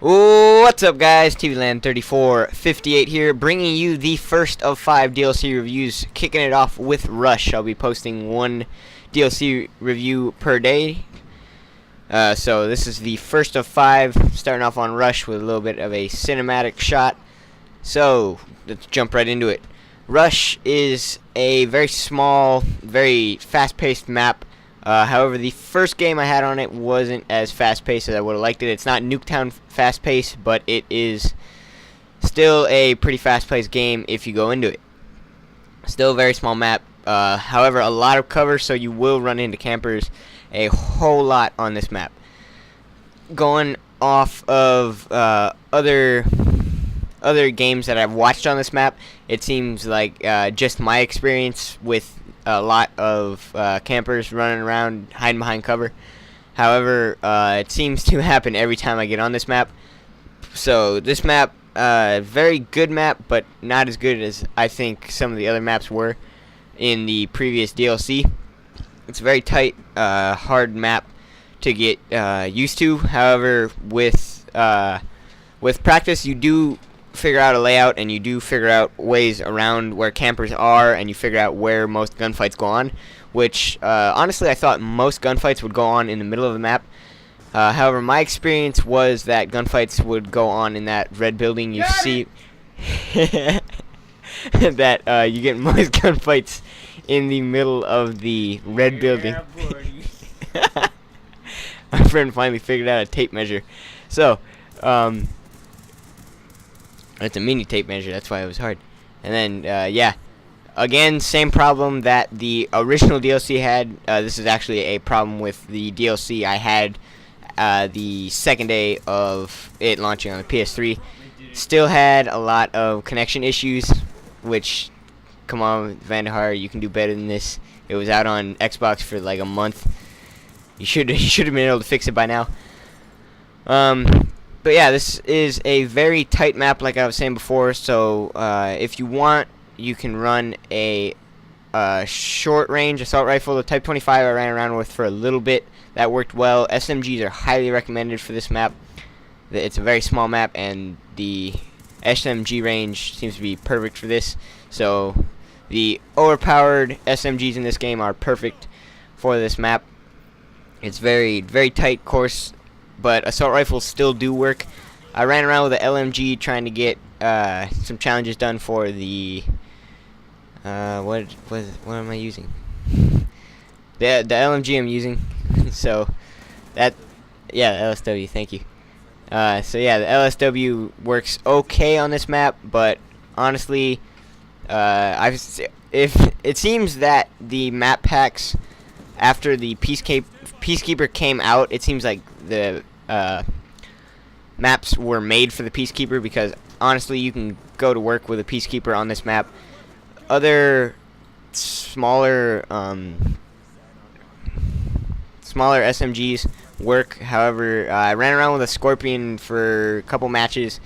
What's up, guys? TVLand3458 here, bringing you the first of 5 DLC reviews, kicking it off with Rush. I'll be posting one DLC review per day. So this is the first of 5, starting off on Rush with a little bit of a cinematic shot. So let's jump right into it. Rush is a very small, very fast-paced map. However, the first game I had on it wasn't as fast-paced as I would have liked it. It's not Nuketown fast-paced, but it is still a pretty fast-paced game if you go into it. Still a very small map. However, a lot of cover, so you will run into campers a whole lot on this map. Going off of other games that I've watched on this map, it seems like just my experience with a lot of campers running around hiding behind cover. However, it seems to happen every time I get on this map. So this map, very good map, but not as good as I think some of the other maps were in the previous DLC. It's a very tight, hard map to get used to. However, with practice, you do figure out a layout, and you do figure out ways around where campers are, and you figure out where most gunfights go on, which honestly I thought most gunfights would go on in the middle of the map. However, my experience was that gunfights would go on in that red building you see. That you get most gunfights in the middle of the red building. My friend finally figured out a tape measure. So it's a mini tape measure, that's why it was hard. And then, yeah, again, same problem that the original DLC had. This is actually a problem with the DLC I had the second day of it launching on the PS3. Still had a lot of connection issues, which, come on, Vandahar, you can do better than this. It was out on Xbox for like a month. You should have been able to fix it by now. But yeah, this is a very tight map, like I was saying before. So if you want, you can run a short-range assault rifle. The Type 25 I ran around with for a little bit. That worked well. SMGs are highly recommended for this map. It's a very small map, and the SMG range seems to be perfect for this. So the overpowered SMGs in this game are perfect for this map. It's very, very tight course, but assault rifles still do work. I ran around with an LMG trying to get some challenges done for the what am I using? The LMG I'm using. So that, yeah, LSW. Thank you. So yeah, the LSW works okay on this map, but honestly, if it seems that the map packs after the Peacekeeper came out, it seems like the maps were made for the Peacekeeper, because honestly, you can go to work with a Peacekeeper on this map. Other smaller SMGs work. However, I ran around with a Scorpion for a couple matches.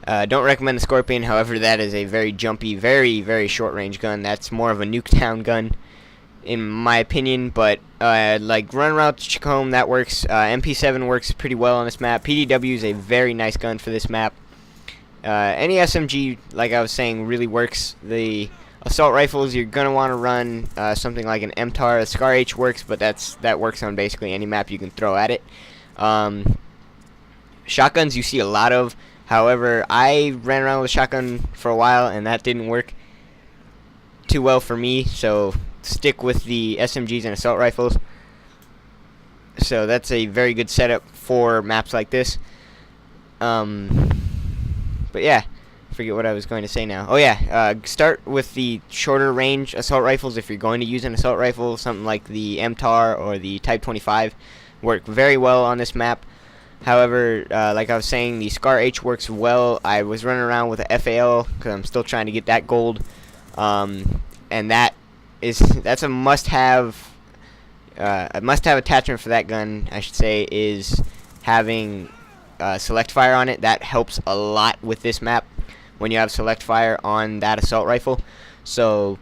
Don't recommend the Scorpion. However, that is a very jumpy, very, very short range gun. That's more of a Nuketown gun, in my opinion. But like run around to Chacombe, that works. MP7 works pretty well on this map. PDW is a very nice gun for this map. Any SMG, like I was saying, really works. The assault rifles, you're gonna want to run something like an MTAR. The Scar H works, but that works on basically any map you can throw at it. Shotguns you see a lot of. However, I ran around with a shotgun for a while, and that didn't work too well for me. So stick with the SMGs and assault rifles. So that's a very good setup for maps like this. But yeah, I forget what I was going to say now. Oh yeah, start with the shorter range assault rifles if you're going to use an assault rifle. Something like the MTAR or the Type 25 work very well on this map. However, like I was saying, the Scar H works well. I was running around with a FAL because I'm still trying to get that gold, and that's a must-have. A must-have attachment for that gun, I should say, is having select fire on it. That helps a lot with this map when you have select fire on that assault rifle. So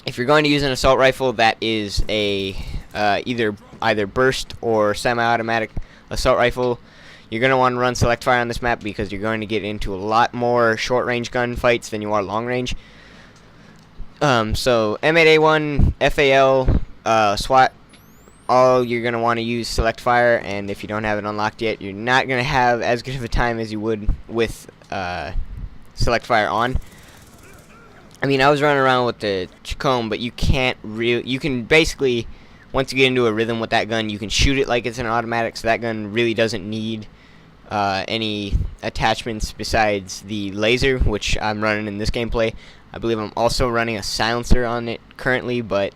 if you're going to use an assault rifle that is a either burst or semi-automatic assault rifle, You're going to want to run select fire on this map because you're going to get into a lot more short range gun fights than you are long range. So M8A1, FAL, SWAT, all you're going to want to use select fire, and if you don't have it unlocked yet, you're not going to have as good of a time as you would with select fire on. I mean, I was running around with the Chacombe, but you can basically, once you get into a rhythm with that gun, you can shoot it like it's an automatic, so that gun really doesn't need any attachments besides the laser, which I'm running in this gameplay. I believe I'm also running a silencer on it currently, but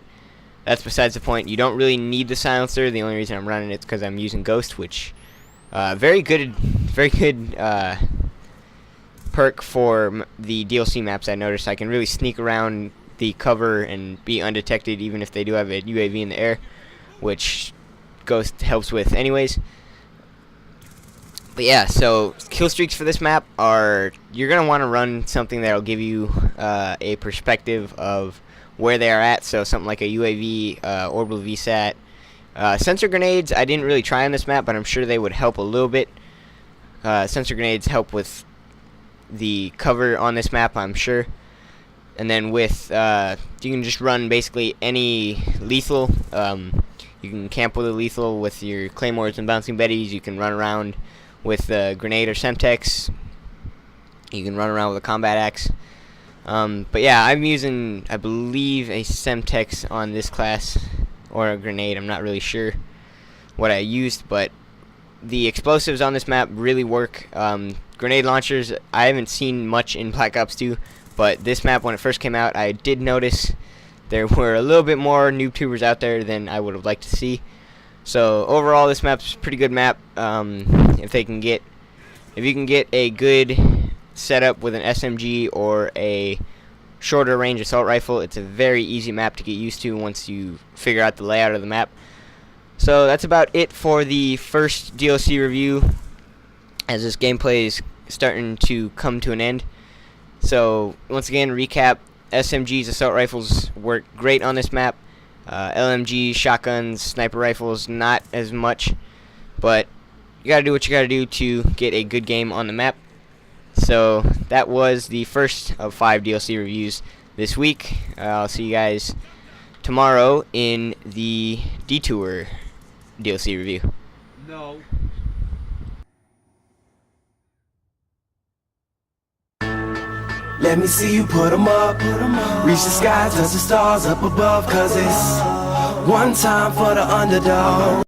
that's besides the point. You don't really need the silencer. The only reason I'm running it is because I'm using Ghost, which very good perk for the DLC maps. I noticed I can really sneak around the cover and be undetected even if they do have a UAV in the air, which Ghost helps with anyways. But yeah, so kill streaks for this map are, you're going to want to run something that will give you a perspective of where they are at. So something like a UAV, orbital VSAT. Sensor grenades, I didn't really try on this map, but I'm sure they would help a little bit. Sensor grenades help with the cover on this map, I'm sure. And then with, you can just run basically any lethal. You can camp with a lethal with your claymores and bouncing betties. You can run around with a grenade or Semtex. You can run around with a combat axe. But yeah, I'm using, I believe, a Semtex on this class, or a grenade. I'm not really sure what I used, but the explosives on this map really work. Grenade launchers, I haven't seen much in Black Ops 2, but this map, when it first came out, I did notice there were a little bit more noob tubers out there than I would have liked to see. So overall, this map's a pretty good map. If you can get a good setup with an SMG or a shorter range assault rifle, it's a very easy map to get used to once you figure out the layout of the map. So that's about it for the first DLC review, as this gameplay is starting to come to an end. So once again, recap: SMGs, assault rifles work great on this map. LMG, shotguns, sniper rifles, not as much, but you gotta do what you gotta do to get a good game on the map. So that was the first of 5 DLC reviews this week. I'll see you guys tomorrow in the Detour DLC review. No. Let me see you put 'em up. Reach the sky, touch the stars up above. Cause it's one time for the underdog.